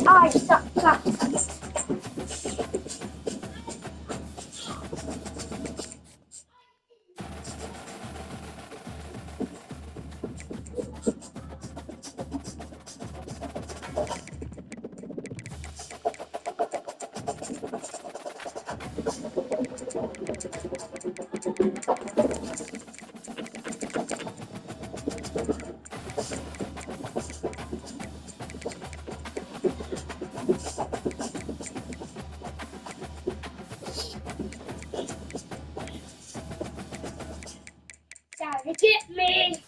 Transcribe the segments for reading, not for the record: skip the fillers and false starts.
Ay, stop, stop. Gotta get me.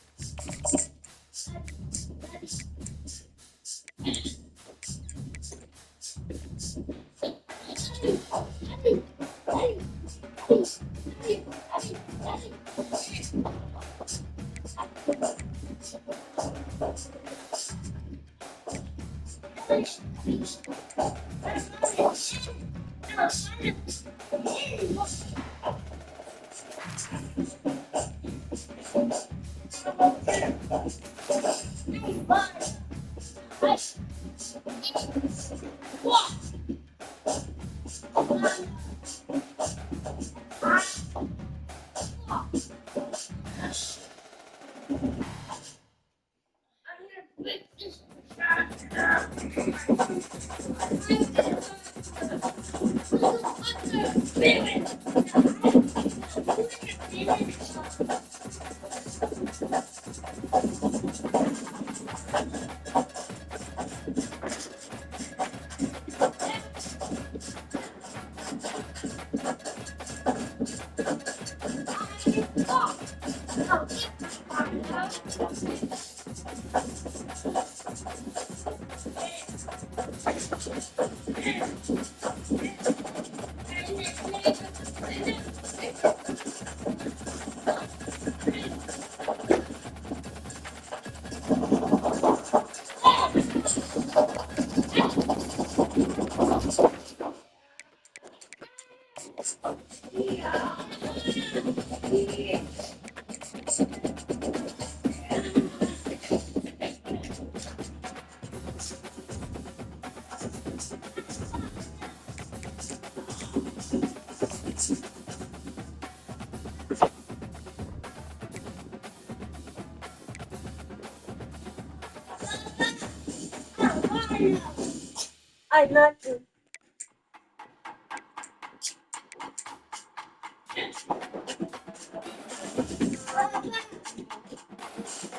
I love you.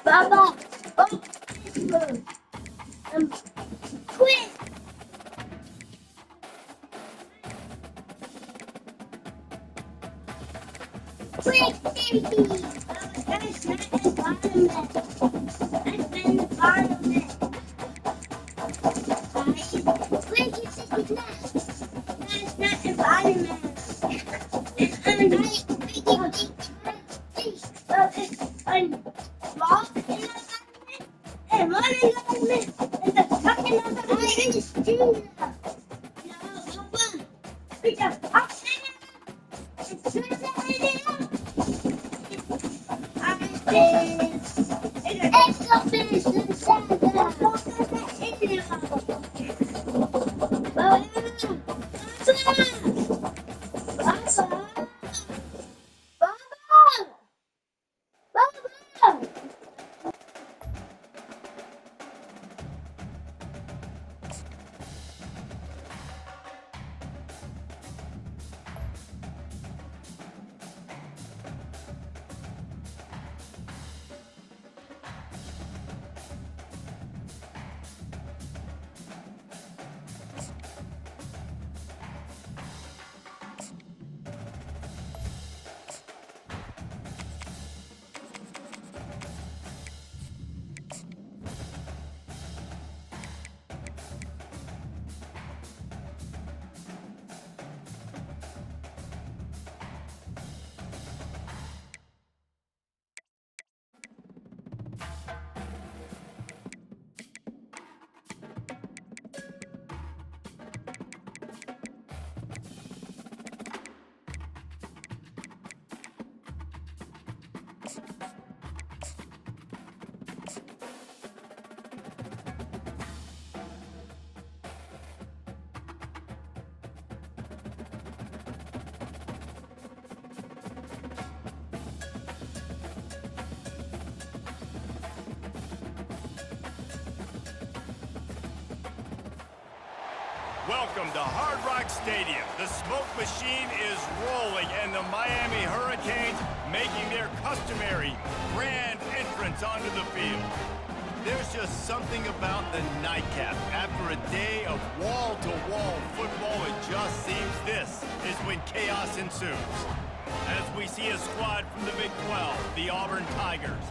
Baba. Oh, quick. Quick, baby. That's not environment. That's the environment. Quick, you said it's not. That's not environment. It's environment. Welcome to Hard Rock Stadium. The smoke machine is rolling, and the Miami Hurricanes making their customary grand entrance onto the field. There's just something about the nightcap. After a day of wall-to-wall football, it just seems this is when chaos ensues. As we see a squad from the Big 12, the Auburn Tigers,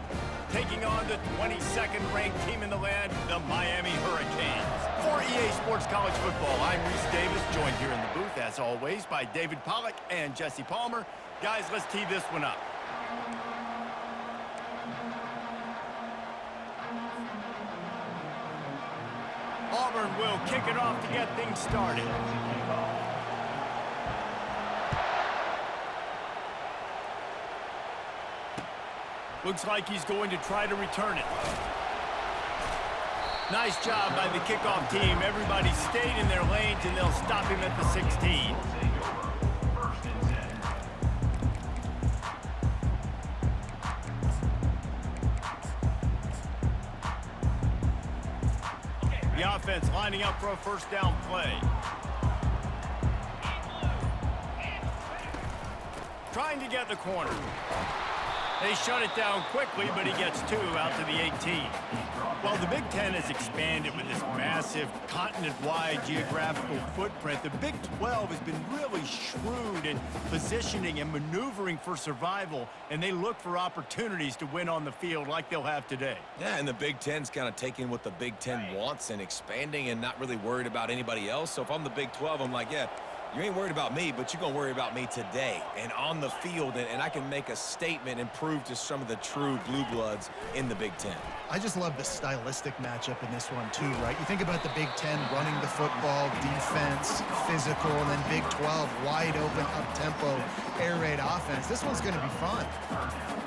taking on the 22nd ranked team in the land, the Miami Hurricanes. For EA Sports College Football, I'm Reese Davis, joined here in the booth, as always, by David Pollack and Jesse Palmer. Guys, let's tee this one up. Auburn will kick it off to get things started. Looks like he's going to try to return it. Nice job by the kickoff team. Everybody stayed in their lanes, and they'll stop him at the 16. The offense lining up for a first down play. Trying to get the corner. They shut it down quickly, but he gets two out to the 18. Well, the Big Ten has expanded with this massive continent-wide geographical footprint. The Big 12 has been really shrewd in positioning and maneuvering for survival, and they look for opportunities to win on the field like they'll have today. Yeah, and the Big Ten's kind of taking what the Big Ten wants and expanding and not really worried about anybody else. So if I'm the Big 12, I'm like, yeah, you ain't worried about me, but you're going to worry about me today and on the field, and I can make a statement and prove to some of the true blue bloods in the Big Ten. I just love the stylistic matchup in this one too, right? You think about the Big Ten running the football, defense, physical, and then Big 12 wide open, up-tempo, air raid offense. This one's going to be fun.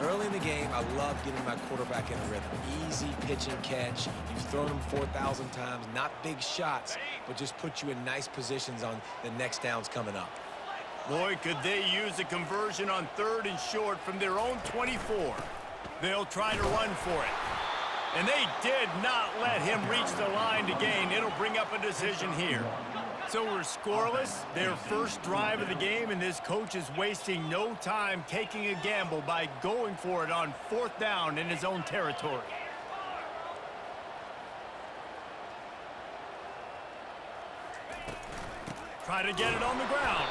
Early in the game, I love getting my quarterback in a rhythm. Easy pitch and catch. You've thrown them 4,000 times. Not big shots, but just put you in nice positions on the next downs coming up. Boy, could they use a conversion on 3rd and short from their own 24. They'll try to run for it. And they did not let him reach the line to gain. It'll bring up a decision here. So we're scoreless, their first drive of the game, and this coach is wasting no time taking a gamble by going for it on 4th down in his own territory. Try to get it on the ground.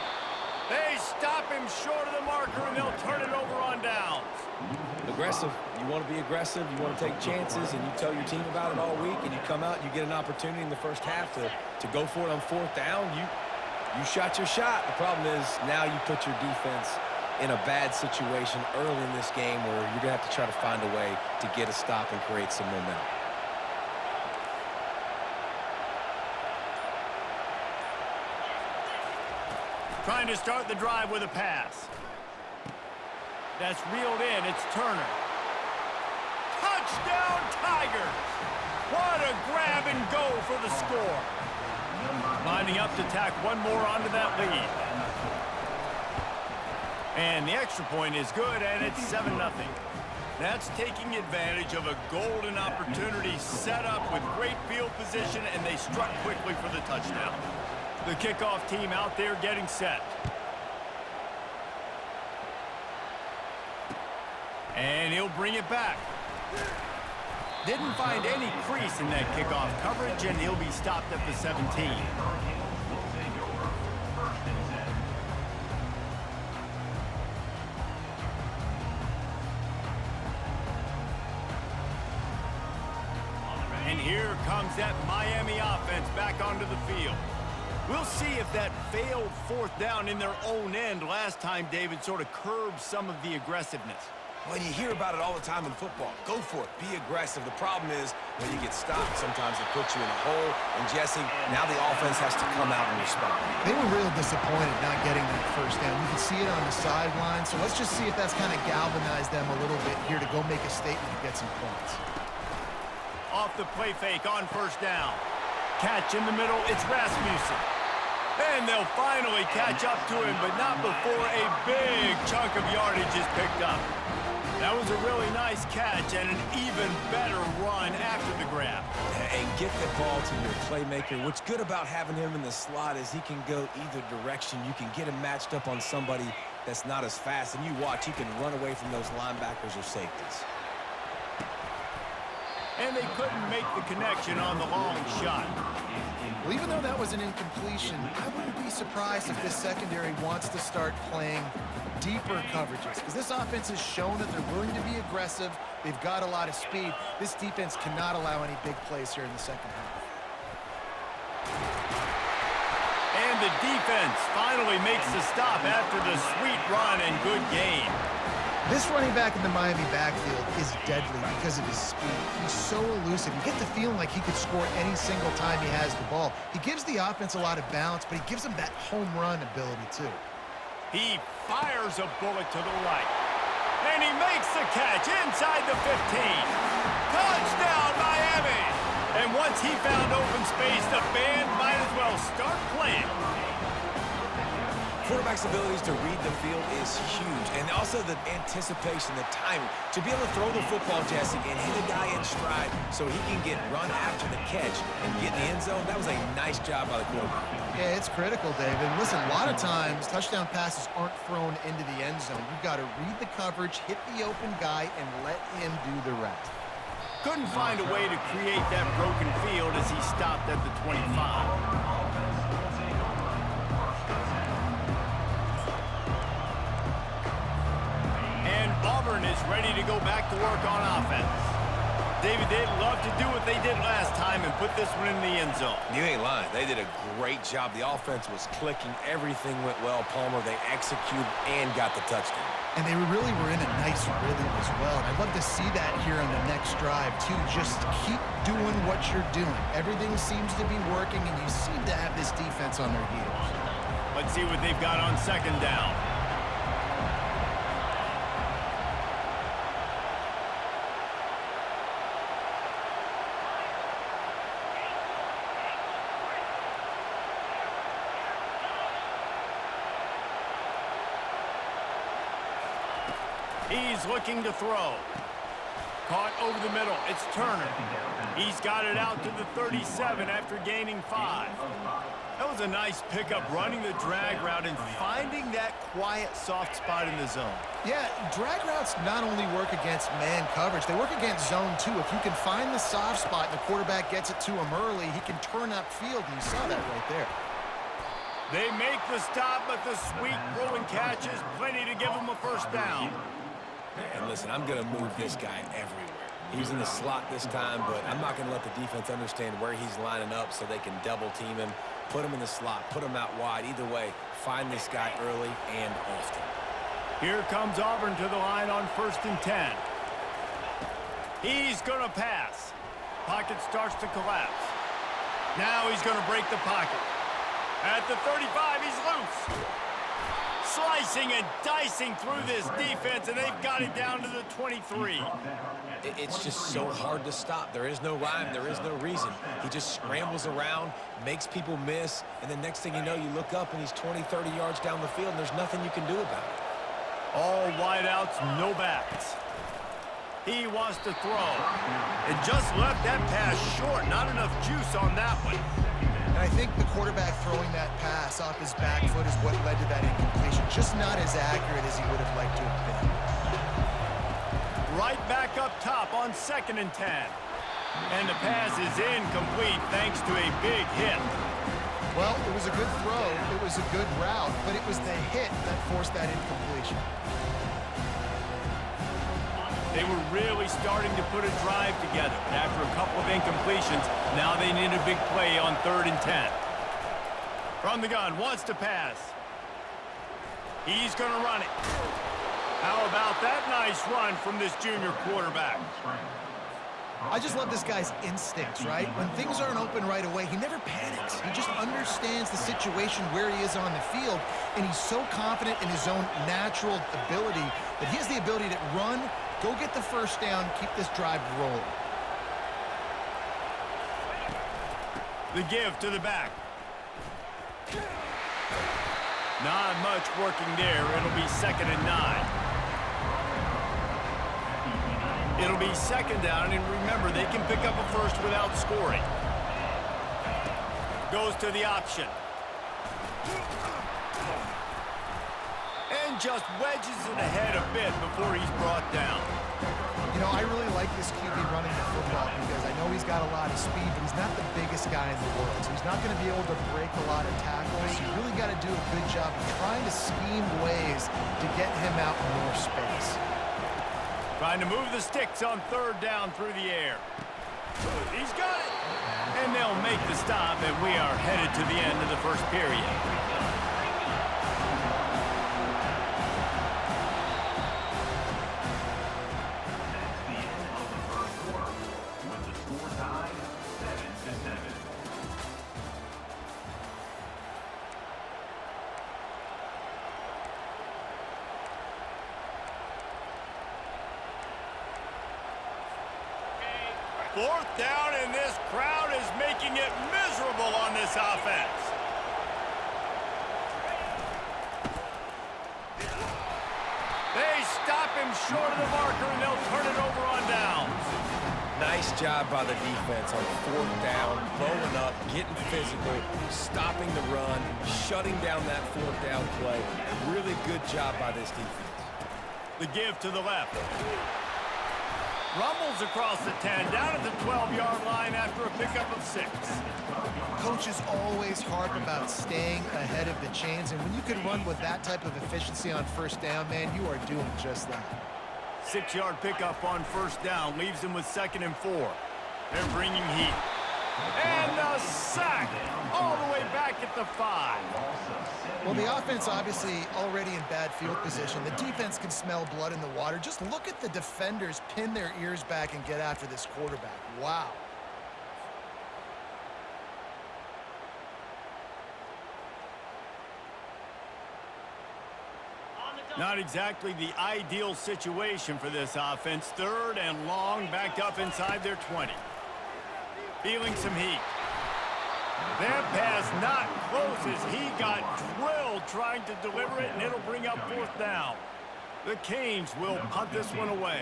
They stop him short of the marker, and they'll turn it over on downs. Aggressive. You want to be aggressive. You want to take chances, and you tell your team about it all week, and you come out and you get an opportunity in the first half to go for it on 4th down. You shot your shot. The problem is now you put your defense in a bad situation early in this game where you're going to have to try to find a way to get a stop and create some momentum. Trying to start the drive with a pass. That's reeled in. It's Turner. Touchdown, Tigers! What a grab and go for the score. Lining up to tack one more onto that lead. And the extra point is good, and it's 7-0. That's taking advantage of a golden opportunity set up with great field position, and they struck quickly for the touchdown. The kickoff team out there getting set. And he'll bring it back. Didn't find any crease in that kickoff coverage, and he'll be stopped at the 17. And here comes that Miami offense back onto the field. We'll see if that failed 4th down in their own end last time, David, sort of curbed some of the aggressiveness. Well, you hear about it all the time in football. Go for it. Be aggressive. The problem is when you get stopped, sometimes it puts you in a hole. And, Jesse, now the offense has to come out and respond. They were real disappointed not getting that first down. You can see it on the sideline. So let's just see if that's kind of galvanized them a little bit here to go make a statement and get some points. Off the play fake on 1st down. Catch in the middle. It's Rasmussen. And they'll finally catch up to him, but not before a big chunk of yardage is picked up. That was a really nice catch and an even better run after the grab. And get the ball to your playmaker. What's good about having him in the slot is he can go either direction. You can get him matched up on somebody that's not as fast, and you watch, he can run away from those linebackers or safeties. And they couldn't make the connection on the long shot. Well, even though that was an incompletion, I wouldn't be surprised if this secondary wants to start playing deeper coverages, because this offense has shown that they're willing to be aggressive. They've got a lot of speed. This defense cannot allow any big plays here in the second half. And the defense finally makes the stop after the sweet run and good gain. This running back in the Miami backfield is deadly because of his speed. He's so elusive. You get the feeling like he could score any single time he has the ball. He gives the offense a lot of balance, but he gives them that home run ability too. He fires a bullet to the right. And he makes the catch inside the 15. Touchdown, Miami! And once he found open space, the band might as well start playing. Quarterback's abilities to read the field is huge, and also the anticipation, the timing. To be able to throw the football, Jesse, and hit a guy in stride so he can get run after the catch and get in the end zone, that was a nice job by the quarterback. Yeah, it's critical, David. Listen, a lot of times, touchdown passes aren't thrown into the end zone. You've got to read the coverage, hit the open guy, and let him do the rest. Couldn't find a way to create that broken field as he stopped at the 25. Auburn is ready to go back to work on offense. David, they'd love to do what they did last time and put this one in the end zone. You ain't lying. They did a great job. The offense was clicking. Everything went well, Palmer. They executed and got the touchdown. And they really were in a nice rhythm as well. And I'd love to see that here on the next drive, too. Just keep doing what you're doing. Everything seems to be working, and you seem to have this defense on their heels. Let's see what they've got on second down. He's looking to throw. Caught over the middle. It's Turner. He's got it out to the 37 after gaining 5. That was a nice pickup, running the drag route and finding that quiet, soft spot in the zone. Yeah, drag routes not only work against man coverage, they work against zone too. If you can find the soft spot and the quarterback gets it to him early, he can turn upfield, and you saw that right there. They make the stop, but the sweet rolling catch is plenty to give him a first down. And listen, I'm going to move this guy everywhere. He's in the slot this time, but I'm not going to let the defense understand where he's lining up so they can double team him, put him in the slot, put him out wide. Either way, find this guy early and often. Here comes Auburn to the line on 1st and 10. He's going to pass. Pocket starts to collapse. Now he's going to break the pocket. At the 35, he's loose. Slicing and dicing through this defense, and they've got it down to the 23. It's just so hard to stop. There is no rhyme. There is no reason. He just scrambles around, makes people miss, and the next thing you know, you look up and he's 20, 30 yards down the field, and there's nothing you can do about it. All wideouts, no backs. He wants to throw. And just left that pass short. Not enough juice on that one. And I think the quarterback throwing that pass off his back foot is what led to that incompletion. Just not as accurate as he would have liked to have been. Right back up top on 2nd and 10. And the pass is incomplete thanks to a big hit. Well, it was a good throw. It was a good route, but it was the hit that forced that incompletion. They were really starting to put a drive together. After a couple of incompletions, now they need a big play on 3rd and 10. From the gun, wants to pass. He's going to run it. How about that nice run from this junior quarterback? I just love this guy's instincts, right? When things aren't open right away, he never panics. He just understands the situation where he is on the field, and he's so confident in his own natural ability that he has the ability to run, go get the first down, keep this drive rolling. The give to the back. Not much working there. It'll be 2nd and 9. It'll be second down, and remember, they can pick up a first without scoring. Goes to the option. And just wedges it ahead a bit before he's brought down. You know, I really like this QB running the football because I know he's got a lot of speed, but he's not the biggest guy in the world. So he's not going to be able to break a lot of tackles. You really got to do a good job of trying to scheme ways to get him out in more space. Trying to move the sticks on third down through the air. He's got it. And they'll make the stop, and we are headed to the end of the first period. Fourth down, and this crowd is making it miserable on this offense. They stop him short of the marker, and they'll turn it over on downs. Nice job by the defense on fourth down, blowing up, getting physical, stopping the run, shutting down that fourth down play. Really good job by this defense. The give to the left. Rumbles across the 10, down at the 12-yard line after a pickup of 6. Coaches always harp about staying ahead of the chains, and when you can run with that type of efficiency on first down, man, you are doing just that. 6-yard pickup on first down leaves them with 2nd and 4. They're bringing heat. And a sack all the way back at the 5. Well, the offense obviously already in bad field position. The defense can smell blood in the water. Just look at the defenders pin their ears back and get after this quarterback. Wow. Not exactly the ideal situation for this offense. 3rd and long, backed up inside their 20. Feeling some heat. That pass not close as he got drilled trying to deliver it, and it'll bring up 4th down. The Canes will punt this one away.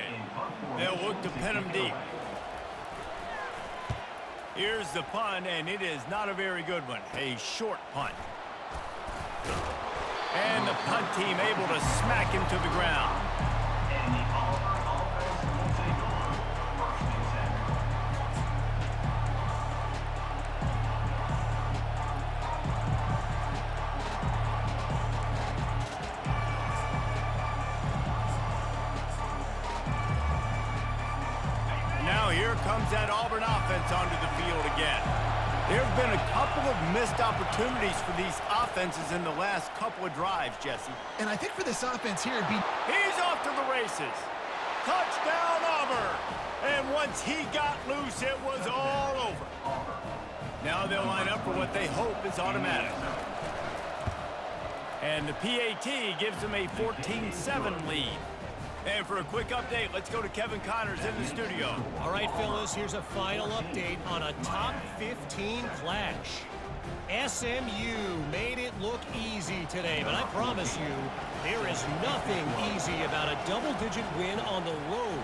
They'll look to pin him deep. Here's the punt, and it is not a very good one. A short punt. And the punt team able to smack him to the ground. Now here comes that Auburn offense onto the field again. There have been a couple of missed opportunities for these offenses in the last couple of drives, Jesse. And I think for this offense here, it'd be... He's off to the races. Touchdown, Auburn. And once he got loose, it was all over. Now they'll line up for what they hope is automatic. And the PAT gives them a 14-7 lead. And for a quick update, let's go to Kevin Connors in the studio. All right, fellas, here's a final update on a top 15 clash. SMU made it look easy today, but I promise you, there is nothing easy about a double-digit win on the road.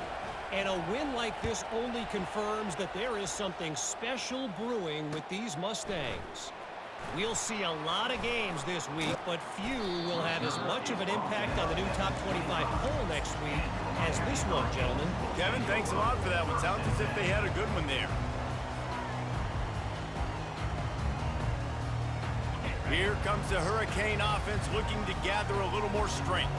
And a win like this only confirms that there is something special brewing with these Mustangs. We'll see a lot of games this week, but few will have as much of an impact on the new top 25 poll next week as this one, gentlemen. Kevin, thanks a lot for that one. Sounds as if they had a good one there. Here comes the Hurricane offense looking to gather a little more strength.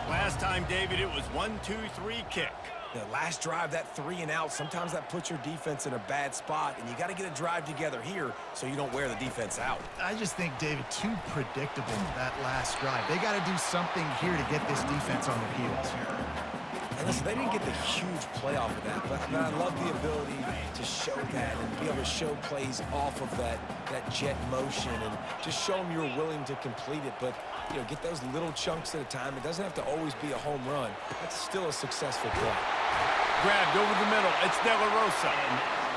Last time, David, it was 1-2-3 kick. The last drive, that 3 and out, sometimes that puts your defense in a bad spot, and you got to get a drive together here so you don't wear the defense out. I just think, David, too predictable that last drive. They got to do something here to get this defense on their heels. And listen, they didn't get the huge play off of that, but I love the ability to show that and be able to show plays off of that jet motion and just show them you're willing to complete it. But, you know, get those little chunks at a time. It doesn't have to always be a home run. That's still a successful play. Grabbed over the middle. It's De La Rosa.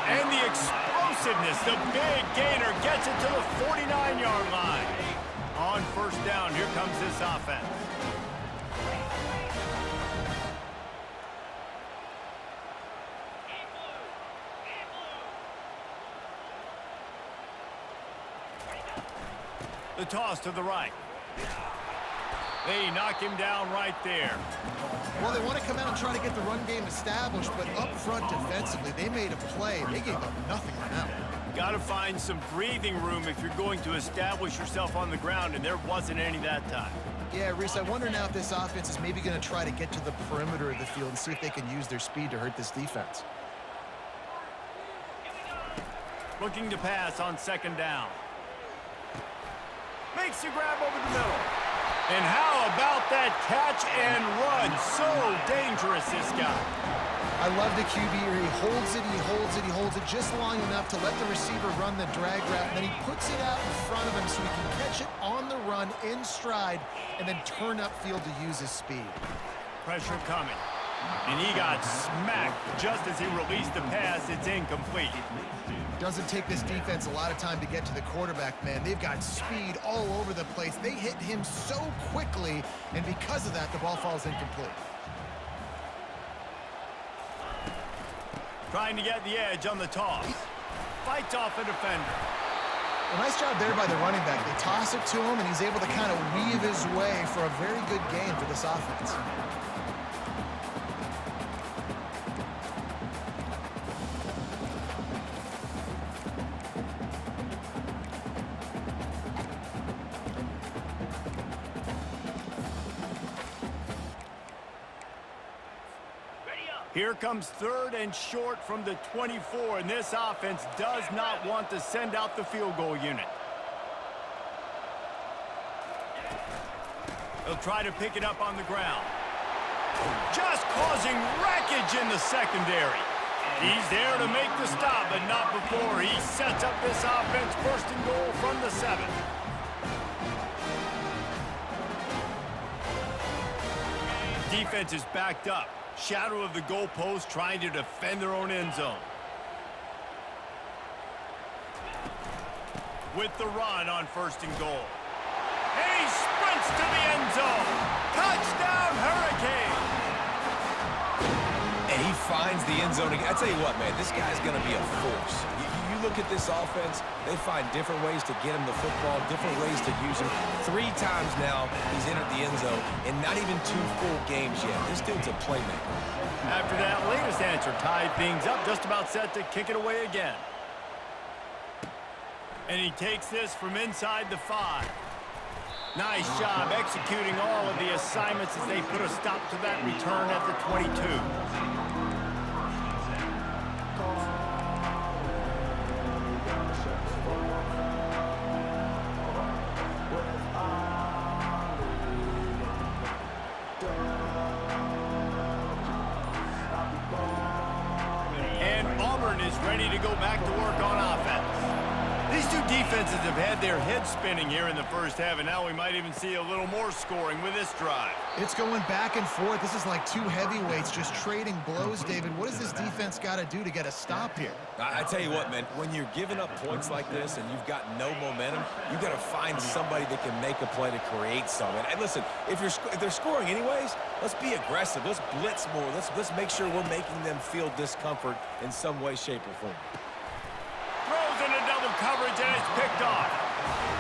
And the explosiveness, the big gainer gets it to the 49-yard line. On first down, here comes this offense. The toss to the right. They knock him down right there. Well, they want to come out and try to get the run game established, but up front defensively, they made a play. They gave up nothing on that one. Got to find some breathing room if you're going to establish yourself on the ground, and there wasn't any that time. Yeah, Reese, I wonder now if this offense is maybe going to try to get to the perimeter of the field and see if they can use their speed to hurt this defense. Looking to pass on second down. Makes the grab over the middle. And how about that catch and run? So dangerous, this guy. I love the QB here. He holds it, he holds it, he holds it just long enough to let the receiver run the drag route, and then he puts it out in front of him so he can catch it on the run in stride and then turn upfield to use his speed. Pressure coming. And he got smacked just as he released the pass. It's incomplete. Doesn't take this defense a lot of time to get to the quarterback, man. They've got speed all over the place. They hit him so quickly, and because of that, the ball falls incomplete. Trying to get the edge on the toss. Fights off a defender. A nice job there by the running back. They toss it to him, and he's able to kind of weave his way for a very good gain for this offense. Here comes third and short from the 24, and this offense does not want to send out the field goal unit. They'll try to pick it up on the ground. Just causing wreckage in the secondary. He's there to make the stop, but not before he sets up this offense first and goal from the 7. Defense is backed up. Shadow of the goalpost trying to defend their own end zone. With the run on first and goal. And he sprints to the end zone. Touchdown, Hurricanes! And he finds the end zone again. I tell you what, man, this guy's going to be a force. You look at this offense, they find different ways to get him the football, different ways to use him. 3 times now he's entered the end zone, and not even 2 full games yet. This dude's a playmaker. After that latest answer, tied things up, just about set to kick it away again. And he takes this from inside the 5. Nice job executing all of the assignments as they put a stop to that return at the 22. Ready to go back to work on offense. These two defenses have had their heads spinning here in the first half, and now we might even see a little more scoring with this drive. It's going back and forth. This is like 2 heavyweights just trading blows, David. What does this defense got to do to get a stop here? I tell you what, man, when you're giving up points like this and you've got no momentum, you got to find somebody that can make a play to create some. And listen, if they're scoring anyways, let's be aggressive. Let's blitz more. Let's make sure we're making them feel discomfort in some way, shape, or form. Throws into double coverage, and it's picked off.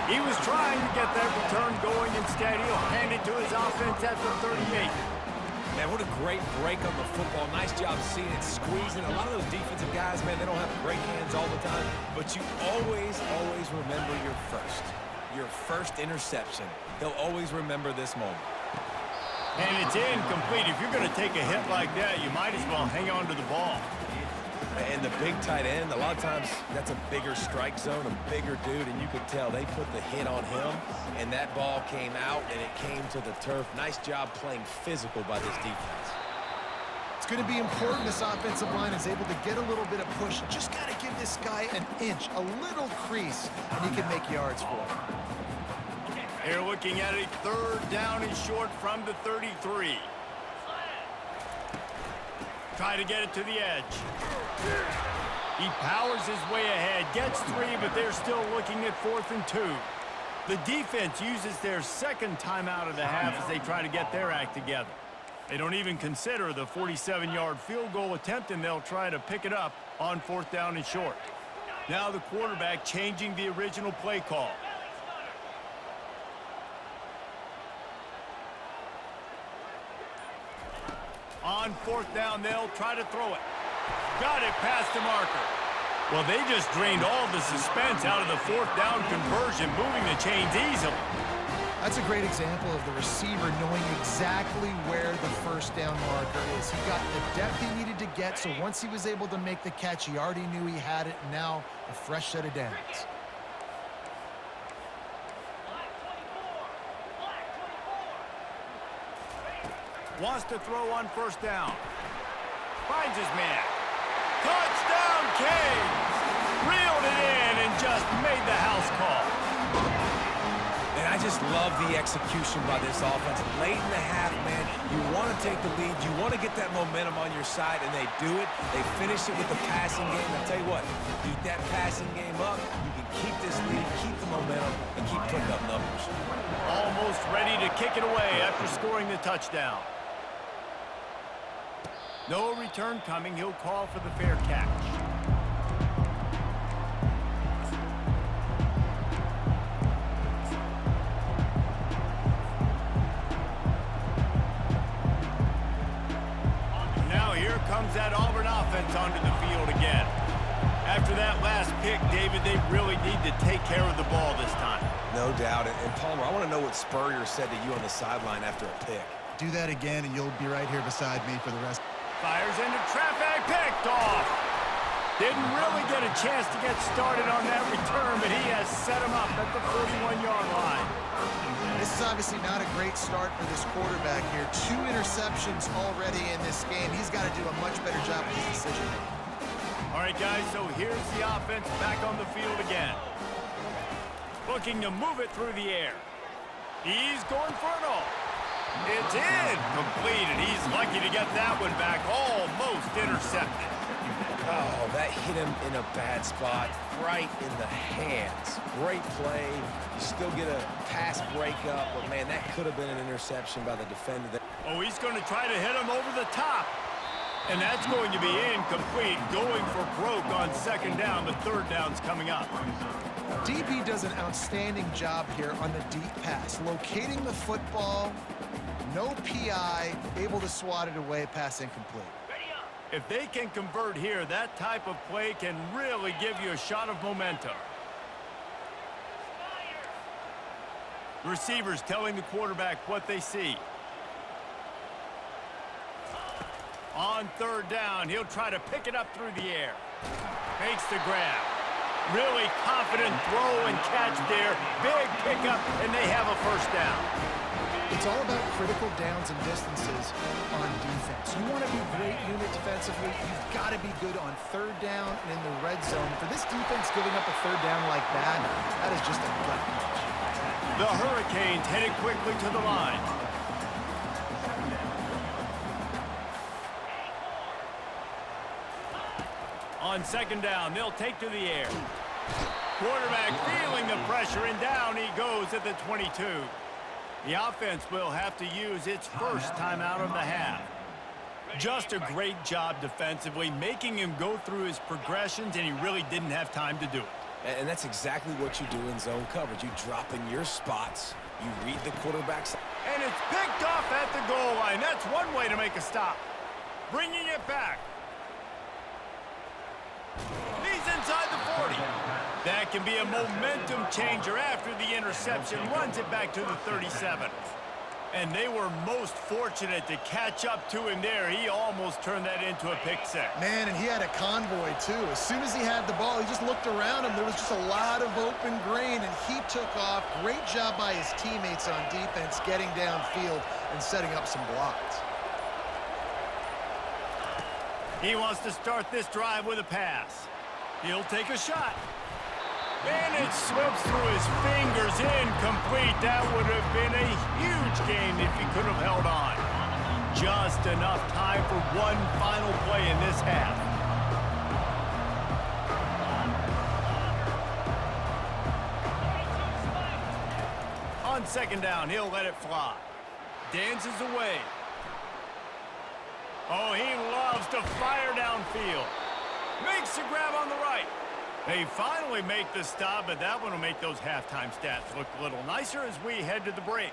He was trying to get that return going. Instead, he'll hand it to his offense at the 38. Man, what a great break on the football. Nice job seeing it, squeezing. A lot of those defensive guys, man, they don't have great hands all the time, but you always remember your first interception. They'll always remember this moment. And it's incomplete. If you're going to take a hit like that, you might as well hang on to the ball. And the big tight end, a lot of times that's a bigger strike zone, a bigger dude, and you could tell they put the hit on him, and that ball came out, and it came to the turf. Nice job playing physical by this defense. It's going to be important this offensive line is able to get a little bit of push. Just got to give this guy an inch, a little crease, and he can make yards for it. They're looking at a 3rd down and short from the 33. Try to get it to the edge. He powers his way ahead, gets 3, but they're still looking at 4th and 2. The defense uses their 2nd timeout of the half as they try to get their act together. They don't even consider the 47-yard field goal attempt, and they'll try to pick it up on 4th down and short. Now the quarterback changing the original play call. On fourth down, they'll try to throw it. Got it past the marker. Well, they just drained all the suspense out of the fourth down conversion, moving the chains easily. That's a great example of the receiver knowing exactly where the first down marker is. He got the depth he needed to get, so once he was able to make the catch, he already knew he had it, and now a fresh set of downs. Wants to throw on first down. Finds his man. Touchdown, Canes! Reeled it in and just made the house call. And I just love the execution by this offense. Late in the half, man, you want to take the lead. You want to get that momentum on your side, and they do it. They finish it with the passing game. I'll tell you what, keep that passing game up. You can keep this lead, keep the momentum, and keep putting up numbers. Almost ready to kick it away after scoring the touchdown. No return coming. He'll call for the fair catch. Now here comes that Auburn offense onto the field again. After that last pick, David, they really need to take care of the ball this time. No doubt. And Palmer, I want to know what Spurrier said to you on the sideline after a pick. Do that again, and you'll be right here beside me for the rest. Fires into traffic, picked off. Didn't really get a chance to get started on that return, but he has set him up at the 41-yard line. This is obviously not a great start for this quarterback here. 2 interceptions already in this game. He's got to do a much better job with his decision-making. All right, guys, so here's the offense back on the field again. Looking to move it through the air. He's going for it all. It's in. Completed. He's lucky to get that one back. Almost intercepted. Oh, that hit him in a bad spot, right in the hands. Great play. You still get a pass breakup, but, man, that could have been an interception by the defender. Oh, he's going to try to hit him over the top. And that's going to be incomplete. Going for broke on second down, but third down's coming up. DB does an outstanding job here on the deep pass. Locating the football, no PI, able to swat it away, pass incomplete. If they can convert here, that type of play can really give you a shot of momentum. Receivers telling the quarterback what they see. On third down, he'll try to pick it up through the air. Makes the grab. Really confident throw and catch there. Big pickup, and they have a first down. It's all about critical downs and distances on defense. You want to be great unit defensively, you've got to be good on third down and in the red zone. For this defense giving up a third down like that, that is just a gut punch. The Hurricanes headed quickly to the line. On second down, they'll take to the air. Quarterback feeling the pressure, and down he goes at the 22. The offense will have to use its first timeout of the half. Just a great job defensively, making him go through his progressions, and he really didn't have time to do it. And that's exactly what you do in zone coverage. You drop in your spots, you read the quarterback's. And it's picked off at the goal line. That's one way to make a stop. Bringing it back. He's inside the 40. That can be a momentum changer after the interception. Runs it back to the 37. And they were most fortunate to catch up to him there. He almost turned that into a pick six. Man, and he had a convoy, too. As soon as he had the ball, he just looked around him. There was just a lot of open grain, and he took off. Great job by his teammates on defense, getting downfield and setting up some blocks. He wants to start this drive with a pass. He'll take a shot. And it slips through his fingers, incomplete. That would have been a huge game if he could have held on. Just enough time for one final play in this half. On second down, he'll let it fly. Dances away. Oh, he loves to fire downfield. Makes the grab on the right. They finally make the stop, but that one will make those halftime stats look a little nicer as we head to the break.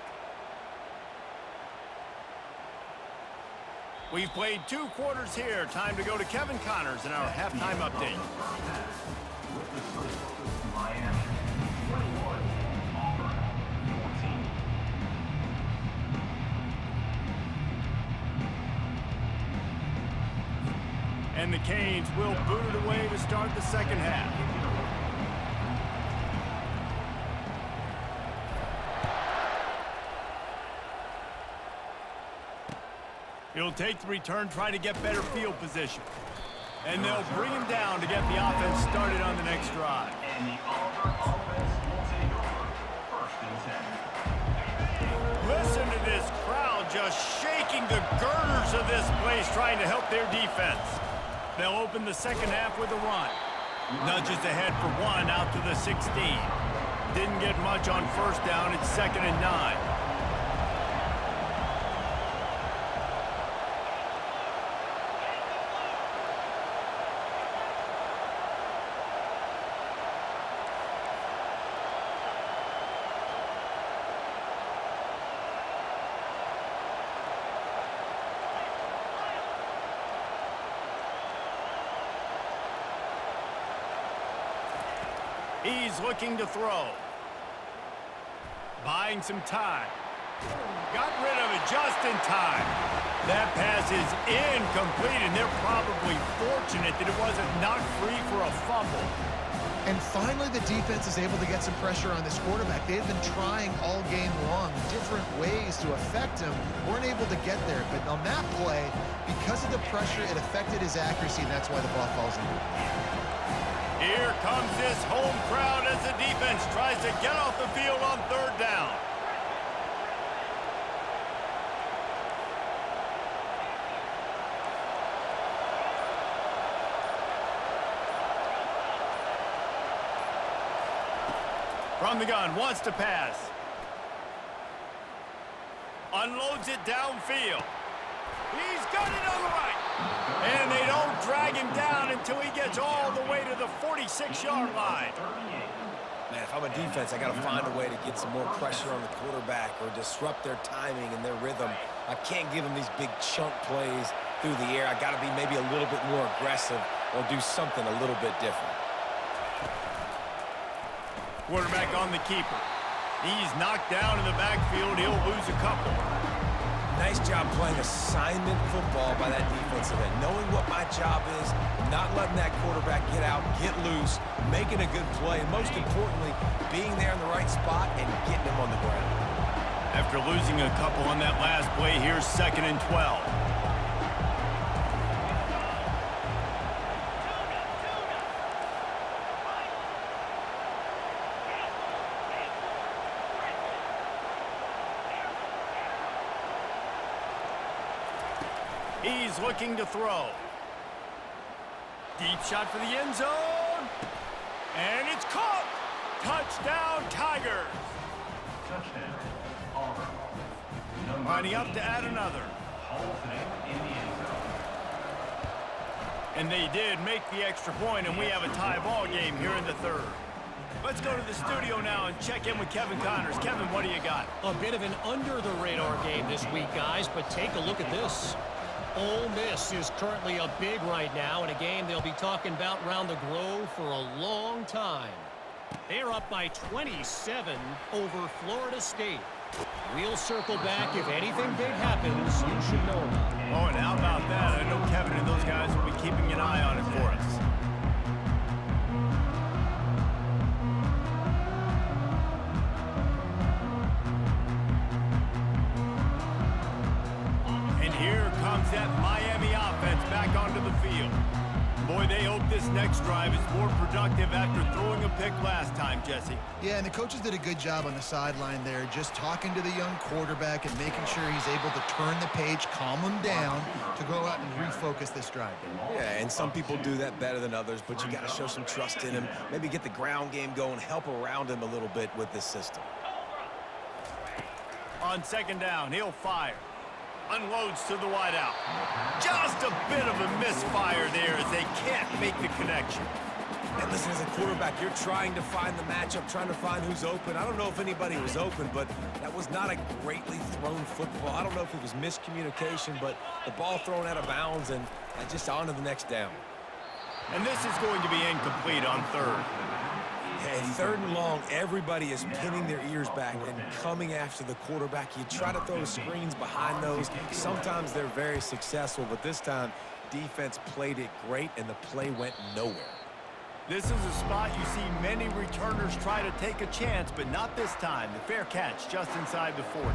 We've played 2 quarters here. Time to go to Kevin Connors in our halftime update. And the Canes will boot it away to start the second half. He'll take the return, try to get better field position. And they'll bring him down to get the offense started on the next drive. And the Auburn offense will take over first and 10. Listen to this crowd just shaking the girders of this place, trying to help their defense. They'll open the second half with a run. Nudges ahead for 1 out to the 16. Didn't get much on first down. It's 2nd and 9. He's looking to throw. Buying some time. Got rid of it just in time. That pass is incomplete, and they're probably fortunate that it wasn't knocked free for a fumble. And finally, the defense is able to get some pressure on this quarterback. They've been trying all game long, different ways to affect him. Weren't able to get there, but on that play, because of the pressure, it affected his accuracy, and that's why the ball falls in. Here comes this home crowd as the defense tries to get off the field on 3rd down. From the gun, wants to pass. Unloads it downfield. He's got it on the right. And they don't drag him down until he gets all the way to the 46-yard line. Man, if I'm a defense, I got to find a way to get some more pressure on the quarterback or disrupt their timing and their rhythm. I can't give them these big chunk plays through the air. I got to be maybe a little bit more aggressive or do something a little bit different. Quarterback on the keeper. He's knocked down in the backfield. He'll lose a couple. Nice job playing assignment football by that defensive end. Knowing what my job is, not letting that quarterback get out, get loose, making a good play, and most importantly, being there in the right spot and getting him on the ground. After losing a couple on that last play, here's 2nd and 12. He's looking to throw. Deep shot for the end zone. And it's caught. Touchdown, Tigers. Touchdown, Auburn. Lining up to add another. Hall of Fame in the end zone. And they did make the extra point, and we have a tie ball game here in the 3rd. Let's go to the studio now and check in with Kevin Connors. Kevin, what do you got? A bit of an under-the-radar game this week, guys, but take a look at this. Ole Miss is currently up big right now in a game they'll be talking about round the Grove for a long time. They're up by 27 over Florida State. We'll circle back. If anything big happens, you should know about it. Oh, and how about that? I know Kevin and those guys will be keeping an eye on it for us. That Miami offense back onto the field. Boy, they hope this next drive is more productive after throwing a pick last time, Jesse. Yeah, and the coaches did a good job on the sideline there, just talking to the young quarterback and making sure he's able to turn the page, calm him down to go out and refocus this drive. Yeah, and some people do that better than others, but you got to show some trust in him, maybe get the ground game going, help around him a little bit with this system. On 2nd down, he'll fire. Unloads to the wideout. Just a bit of a misfire there as they can't make the connection. And listen, as a quarterback, you're trying to find the matchup, trying to find who's open. I don't know if anybody was open, but that was not a greatly thrown football. I don't know if it was miscommunication, but the ball thrown out of bounds and just on to the next down. And this is going to be incomplete on third. Hey, third and long, everybody is pinning their ears back and coming after the quarterback. You try to throw screens behind those. Sometimes they're very successful, but this time, defense played it great, and the play went nowhere. This is a spot you see many returners try to take a chance, but not this time. The fair catch just inside the 40.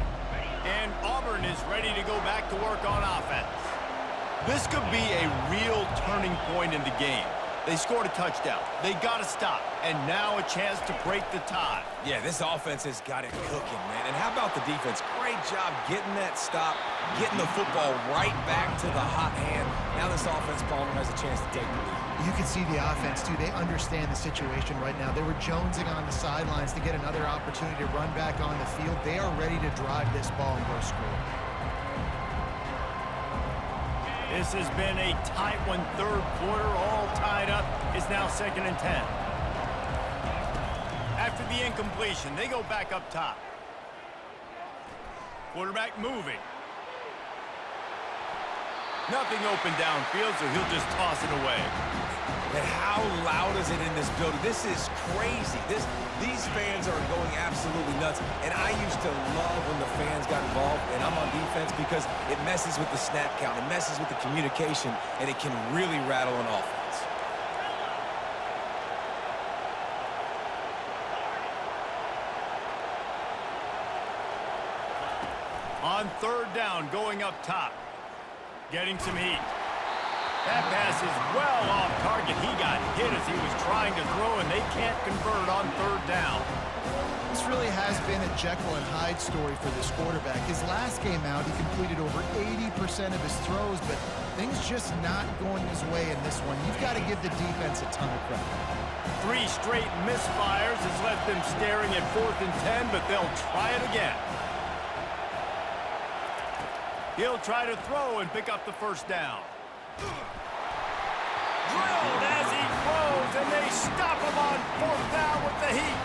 And Auburn is ready to go back to work on offense. This could be a real turning point in the game. They scored a touchdown. They got to stop. And now a chance to break the tie. Yeah, this offense has got it cooking, man. And how about the defense? Great job getting that stop, getting the football right back to the hot hand. Now this offense, Palmer, has a chance to take the lead. You can see the offense, too. They understand the situation right now. They were jonesing on the sidelines to get another opportunity to run back on the field. They are ready to drive this ball and go score. This has been a tight one, third quarter, all tied up. It's now 2nd and 10. After the incompletion, they go back up top. Quarterback moving. Nothing open downfield, so he'll just toss it away. And how loud is it in this building? This is crazy. These fans are going absolutely nuts. And I used to love when the fans got involved, and I'm on defense because it messes with the snap count, it messes with the communication, and it can really rattle an offense. On third down, going up top. Getting some heat. That pass is well off target. He got hit as he was trying to throw, and they can't convert on third down. This really has been a Jekyll and Hyde story for this quarterback. His last game out, he completed over 80% of his throws, but things just not going his way in this one. You've got to give the defense a ton of credit. 3 straight misfires has left them staring at 4th and 10, but they'll try it again. He'll try to throw and pick up the first down. Drilled as he throws, and they stop him on 4th down with the heat.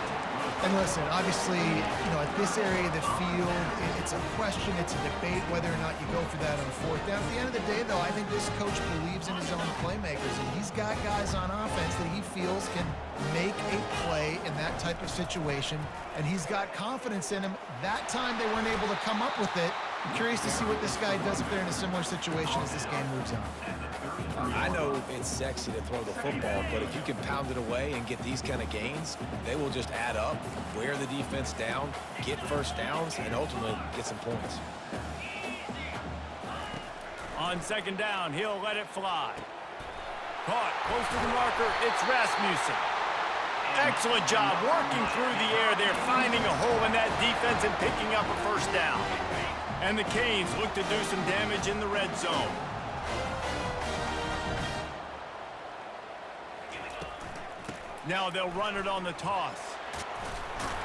And listen, obviously, at this area of the field, it's a question, it's a debate whether or not you go for that on 4th down. At the end of the day, though, I think this coach believes in his own playmakers, and he's got guys on offense that he feels can make a play in that type of situation, and he's got confidence in him. That time they weren't able to come up with it. I'm curious to see what this guy does if they're in a similar situation as this game moves on. I know it's sexy to throw the football, but if you can pound it away and get these kind of gains, they will just add up, wear the defense down, get first downs, and ultimately get some points. On 2nd down, he'll let it fly. Caught close to the marker, it's Rasmussen. Excellent job working through the air there, finding a hole in that defense and picking up a first down. And the Canes look to do some damage in the red zone. Now they'll run it on the toss.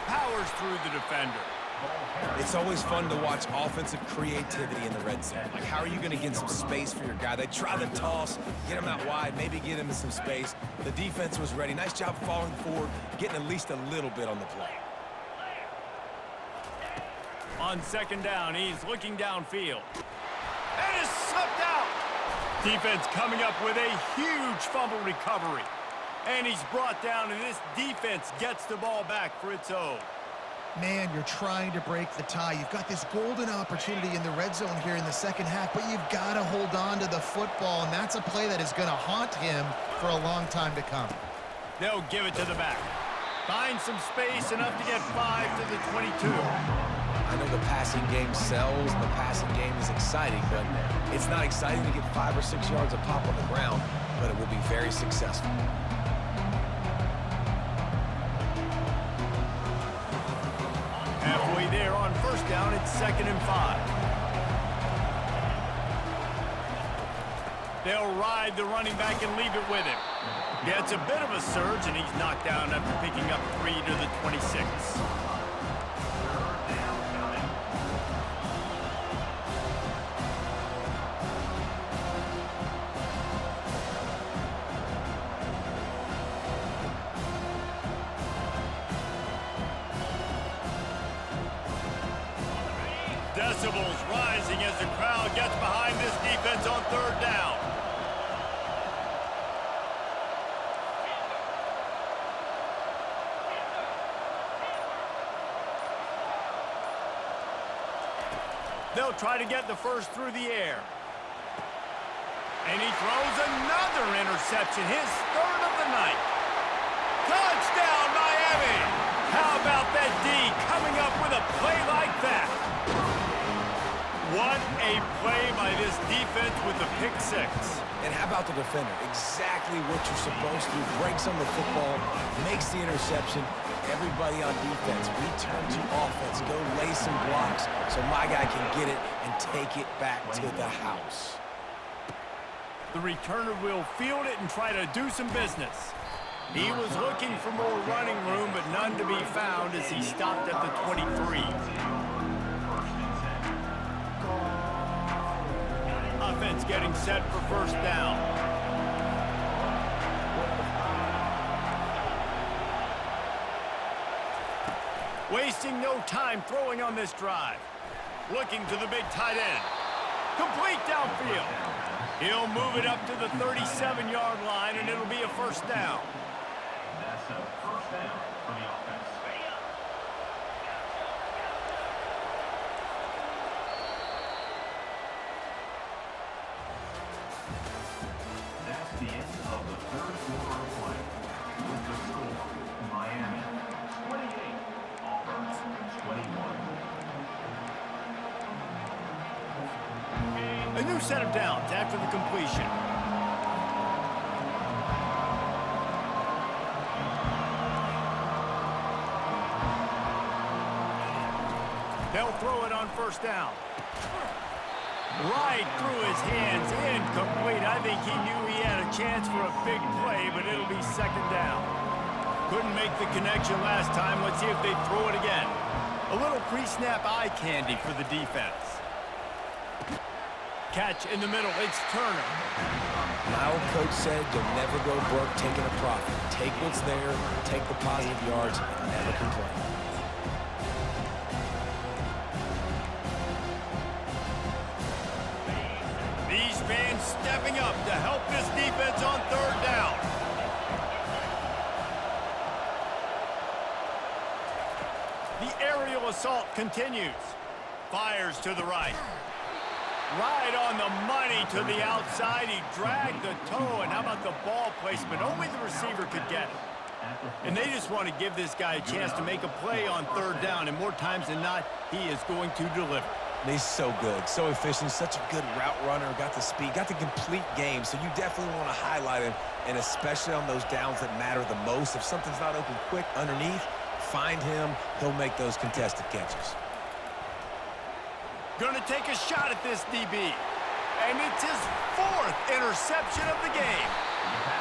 Powers through the defender. It's always fun to watch offensive creativity in the red zone. Like, how are you going to get some space for your guy? They try the toss, get him out wide, maybe get him in some space. The defense was ready. Nice job falling forward, getting at least a little bit on the play. On 2nd down, he's looking downfield. And is slipped out. Defense coming up with a huge fumble recovery. And he's brought down, and this defense gets the ball back for its own. Man, you're trying to break the tie. You've got this golden opportunity in the red zone here in the second half, but you've got to hold on to the football, and that's a play that is going to haunt him for a long time to come. They'll give it to the back. Find some space, enough to get 5 to the 22. I know the passing game sells and the passing game is exciting, but it's not exciting to get 5 or 6 yards of pop on the ground, but it will be very successful. Halfway there on 1st down, it's 2nd and 5. They'll ride the running back and leave it with him. Gets a bit of a surge, and he's knocked down after picking up 3 to the 26. decibels rising as the crowd gets behind this defense on third down. They'll try to get the first through the air. And he throws another interception, his third of the night. Touchdown, Miami! How about that D coming up with a play like that? What a play by this defense with the pick six. And how about the defender? Exactly what you're supposed to. Breaks on the football, makes the interception. Everybody on defense, we turn to offense. Go lay some blocks so my guy can get it and take it back to the house. The returner will field it and try to do some business. He was looking for more running room, but none to be found as he stopped at the 23. Offense getting set for first down. Wasting no time throwing on this drive. Looking to the big tight end. Complete downfield. He'll move it up to the 37-yard line, and it'll be a first down. That's a first down for the offense. That's the end of the third quarter of play. With the score, Miami 28, Auburn 21. A new set of downs after the completion. They'll throw it on first down. Right through his hands, incomplete. I think he knew he had a chance for a big play, but it'll be second down. Couldn't make the connection last time. Let's see if they throw it again. A little pre-snap eye candy for the defense. Catch in the middle, it's Turner. My old coach said you'll never go broke taking a profit. Take what's there, take the positive yards, and never complain. These fans stepping up to help this defense on third down. The aerial assault continues. Fires to the right. Right on the money to the outside. He dragged the toe, and how about the ball placement? Only the receiver could get it. And they just want to give this guy a chance to make a play on third down, and more times than not, he is going to deliver. He's so good, so efficient, such a good route runner, got the speed, got the complete game, so you definitely want to highlight him, and especially on those downs that matter the most. If something's not open quick underneath, find him, he'll make those contested catches. Gonna take a shot at this DB. And it's his fourth interception of the game.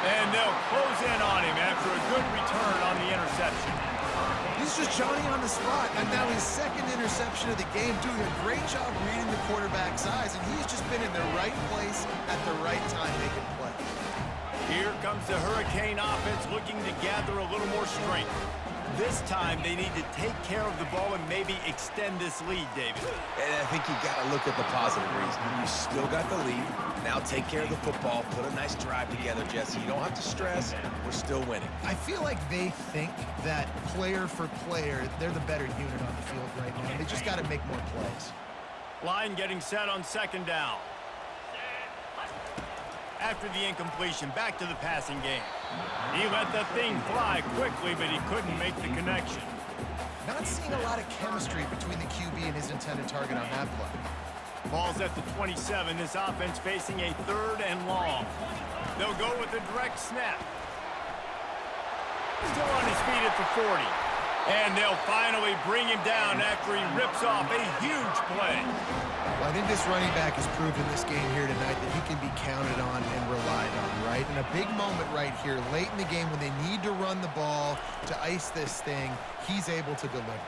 And they'll close in on him after a good return on the interception. He's just Johnny on the spot. And now his second interception of the game, doing a great job reading the quarterback's eyes, and he's just been in the right place at the right time making plays. Here comes the Hurricane offense looking to gather a little more strength. This time, they need to take care of the ball and maybe extend this lead, David. And I think you've got to look at the positive reason. You still got the lead. Now take care of the football. Put a nice drive together, Jesse. You don't have to stress. We're still winning. I feel like they think that player for player, they're the better unit on the field right now. They just got to make more plays. Line getting set on second down. After the incompletion, back to the passing game. He let the thing fly quickly, but he couldn't make the connection. Not seeing a lot of chemistry between the QB and his intended target on that play. Ball's at the 27. This offense facing a third and long. They'll go with a direct snap. Still on his feet at the 40. And they'll finally bring him down after he rips off a huge play. Well, I think this running back has proven this game here tonight that he can be counted on and relied on, right? In a big moment right here, late in the game when they need to run the ball to ice this thing, he's able to deliver.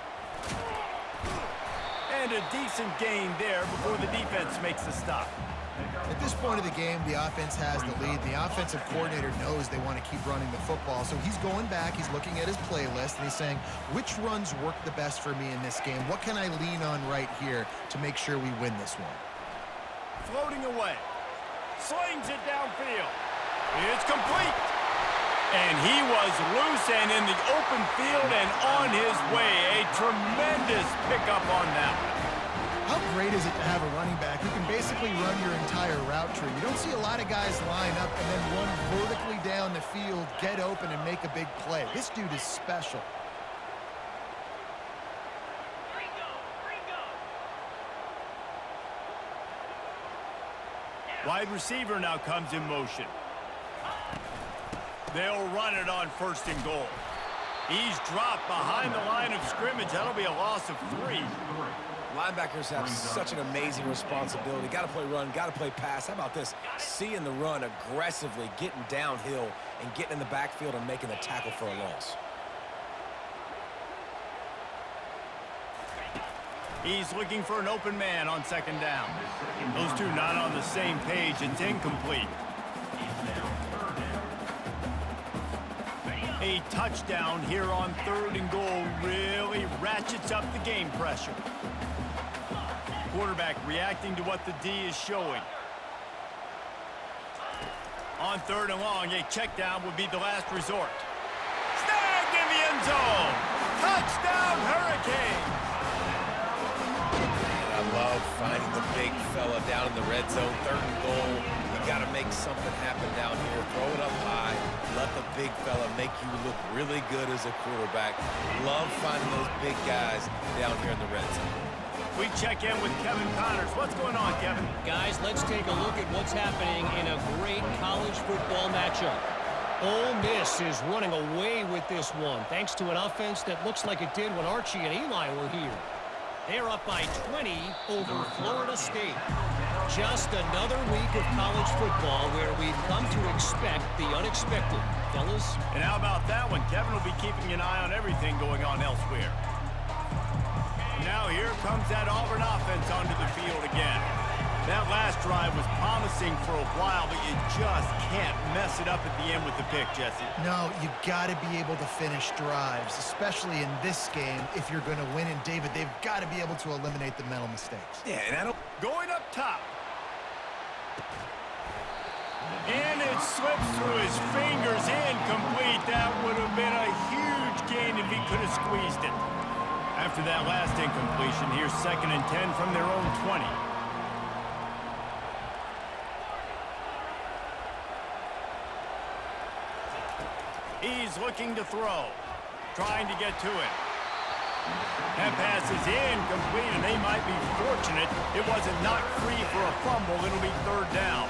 And a decent gain there before the defense makes the stop. At this point of the game, the offense has the lead. The offensive coordinator knows they want to keep running the football. So he's going back, he's looking at his playlist, and he's saying, which runs work the best for me in this game? What can I lean on right here to make sure we win this one? Floating away. Slings it downfield. It's complete. And he was loose and in the open field and on his way. A tremendous pickup on that one. How great is it to have a running back who can basically run your entire route tree? You don't see a lot of guys line up and then run vertically down the field, get open, and make a big play. This dude is special. Wide receiver now comes in motion. They'll run it on 1st and goal. He's dropped behind the line of scrimmage. That'll be a loss of 3. Linebackers have such an amazing responsibility. Got to play run, got to play pass. How about this? Seeing the run aggressively, getting downhill, and getting in the backfield and making the tackle for a loss. He's looking for an open man on 2nd down. Those two not on the same page. It's incomplete. A touchdown here on 3rd and goal really ratchets up the game pressure. Quarterback reacting to what the D is showing. On 3rd and long, a check down would be the last resort. Snagged in the end zone. Touchdown, Hurricanes. I love finding the big fella down in the red zone, 3rd and goal. You got to make something happen down here. Throw it up high. Let the big fella make you look really good as a quarterback. Love finding those big guys down here in the red zone. We check in with Kevin Connors. What's going on, Kevin? Guys, let's take a look at what's happening in a great college football matchup. Ole Miss is running away with this one, thanks to an offense that looks like it did when Archie and Eli were here. They're up by 20 over Florida State. Just another week of college football where we've come to expect the unexpected. Fellas? And how about that one? Kevin will be keeping an eye on everything going on elsewhere. Now here comes that Auburn offense onto the field again. That last drive was promising for a while, but you just can't mess it up at the end with the pick, Jesse. No, you got to be able to finish drives, especially in this game. If you're going to win, and David, they've got to be able to eliminate the mental mistakes. Yeah, and I don't... Going up top. And it slips through his fingers, incomplete. That would have been a huge gain if he could have squeezed it. After that last incompletion, here's 2nd and 10 from their own 20. He's looking to throw, trying to get to it. That pass is incomplete, and they might be fortunate it wasn't knocked free for a fumble. It'll be 3rd down.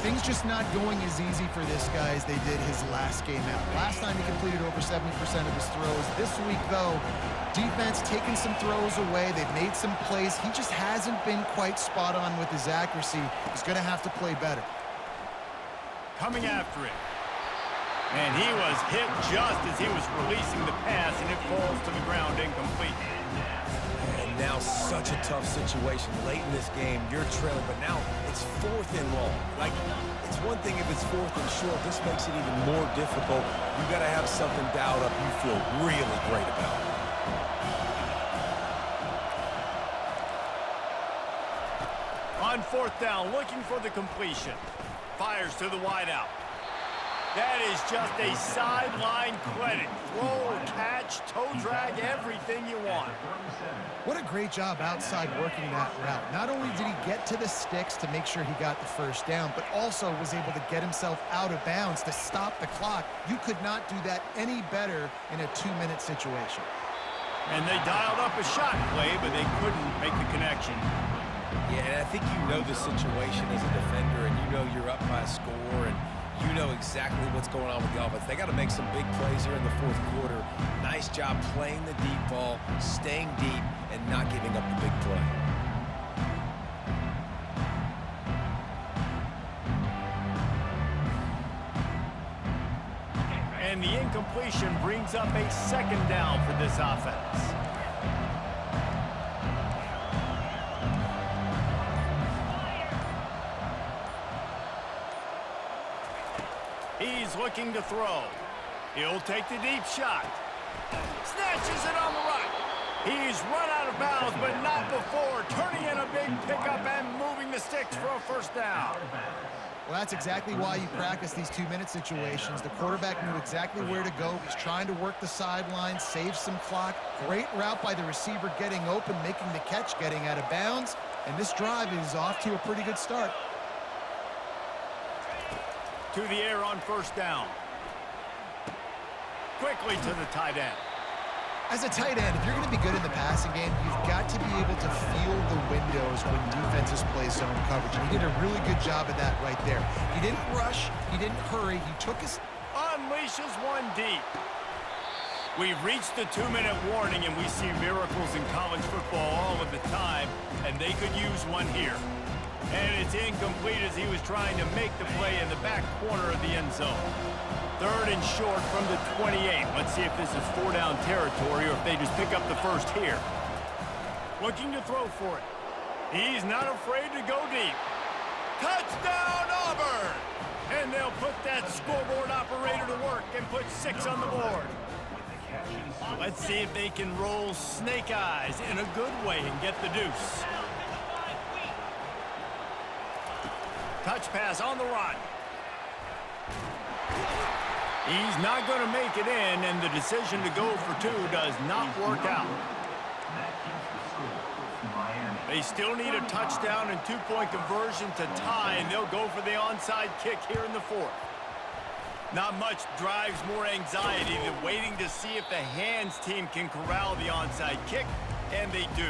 Things just not going as easy for this guy as they did his last game out. Last time he completed over 70% of his throws. This week, though, defense taking some throws away. They've made some plays. He just hasn't been quite spot on with his accuracy. He's going to have to play better. Coming after it. And he was hit just as he was releasing the pass, and it falls to the ground incomplete. And now such a tough situation. Late in this game, you're trailing, but now it's 4th and long. Like, it's one thing if it's 4th and short. This makes it even more difficult. You got to have something dialed up you feel really great about. On 4th down, looking for the completion. Fires to the wideout. That is just a sideline credit. Throw, catch, toe drag, everything you want. What a great job outside working that route. Not only did he get to the sticks to make sure he got the 1st down, but also was able to get himself out of bounds to stop the clock. You could not do that any better in a 2-minute situation. And they dialed up a shot play, but they couldn't make the connection. Yeah, and I think you know the situation as a defender, and you know you're up by a score, and you know exactly what's going on with the offense. They got to make some big plays here in the 4th quarter. Nice job playing the deep ball, staying deep, and not giving up the big play. And the incompletion brings up a 2nd down for this offense. He's looking to throw. He'll take the deep shot. Snatches it on the right. He's run out of bounds, but not before turning in a big pickup and moving the sticks for a first down. Well, that's exactly why you practice these 2-minute situations. The quarterback knew exactly where to go. He's trying to work the sideline, save some clock. Great route by the receiver getting open, making the catch, getting out of bounds. And this drive is off to a pretty good start. To the air on first down. Quickly to the tight end. As a tight end, if you're going to be good in the passing game, you've got to be able to feel the windows when defenses play zone coverage. And he did a really good job of that right there. He didn't rush. He didn't hurry. He took his... Unleashes one deep. We've reached the 2-minute warning, and we see miracles in college football all of the time, and they could use one here. And it's incomplete as he was trying to make the play in the back corner of the end zone. 3rd and short from the 28. Let's see if this is 4-down territory or if they just pick up the first here. Looking to throw for it. He's not afraid to go deep. Touchdown, Auburn! And they'll put that scoreboard operator to work and put 6 on the board. Let's see if they can roll snake eyes in a good way and get the deuce. Touch pass on the run. He's not going to make it in, and the decision to go for 2 does not work out. They still need a touchdown and 2-point conversion to tie, and they'll go for the onside kick here in the 4th. Not much drives more anxiety than waiting to see if the hands team can corral the onside kick, and they do.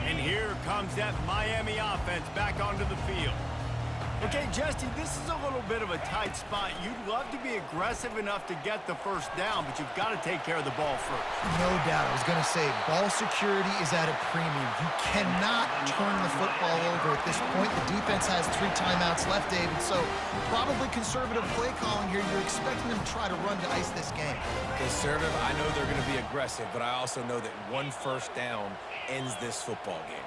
And here comes that Miami offense back onto the field. Okay, Jesse, this is a little bit of a tight spot. You'd love to be aggressive enough to get the first down, but you've got to take care of the ball first. No doubt. I was going to say, ball security is at a premium. You cannot turn the football over at this point. The defense has 3 timeouts left, David, so probably conservative play calling here. You're expecting them to try to run to ice this game. Conservative, I know they're going to be aggressive, but I also know that 1 first down ends this football game.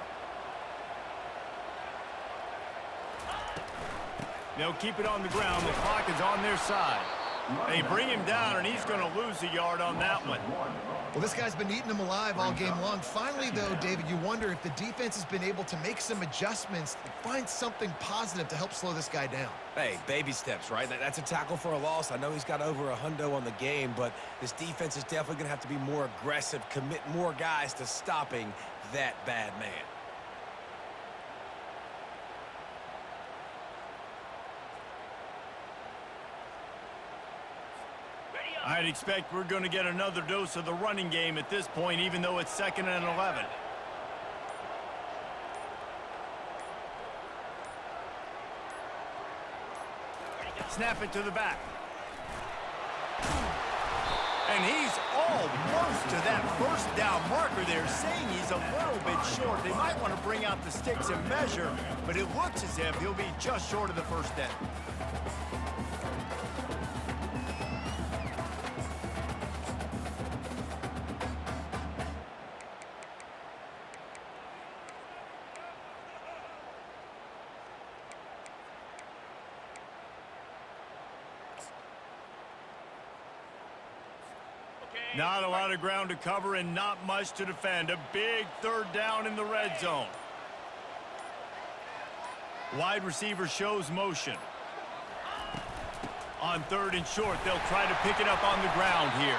They'll keep it on the ground. The clock is on their side. They bring him down, and he's going to lose a yard on that one. Well, this guy's been eating them alive all game long. Finally, though, David, you wonder if the defense has been able to make some adjustments, find something positive to help slow this guy down. Hey, baby steps, right? That's a tackle for a loss. I know he's got over $100 on the game, but this defense is definitely going to have to be more aggressive, commit more guys to stopping that bad man. I'd expect we're going to get another dose of the running game at this point, even though it's 2nd and 11. Snap it to the back. And he's almost to that first down marker there, saying he's a little bit short. They might want to bring out the sticks and measure, but it looks as if he'll be just short of the first down. Not a lot of ground to cover and not much to defend. A big 3rd down in the red zone. Wide receiver shows motion. On 3rd and short, they'll try to pick it up on the ground here.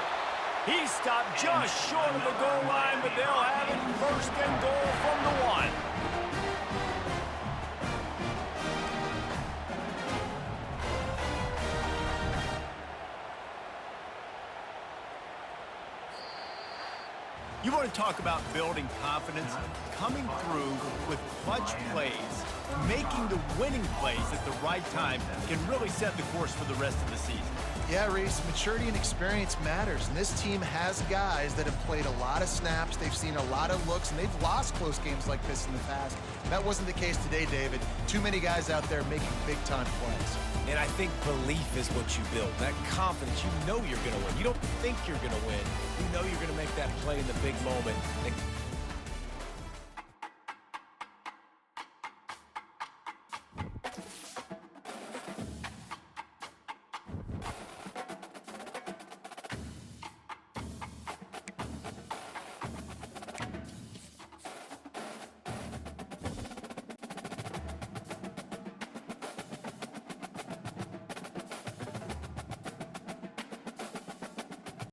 He stopped just short of the goal line, but they'll have it 1st and goal from the 1. You want to talk about building confidence? Coming through with clutch plays, making the winning plays at the right time can really set the course for the rest of the season. Yeah, Reese, maturity and experience matters, and this team has guys that have played a lot of snaps, they've seen a lot of looks, and they've lost close games like this in the past. That wasn't the case today, David. Too many guys out there making big-time plays. And I think belief is what you build. That confidence, you know you're going to win. You don't think you're going to win. You know you're going to make that play in the big moment. And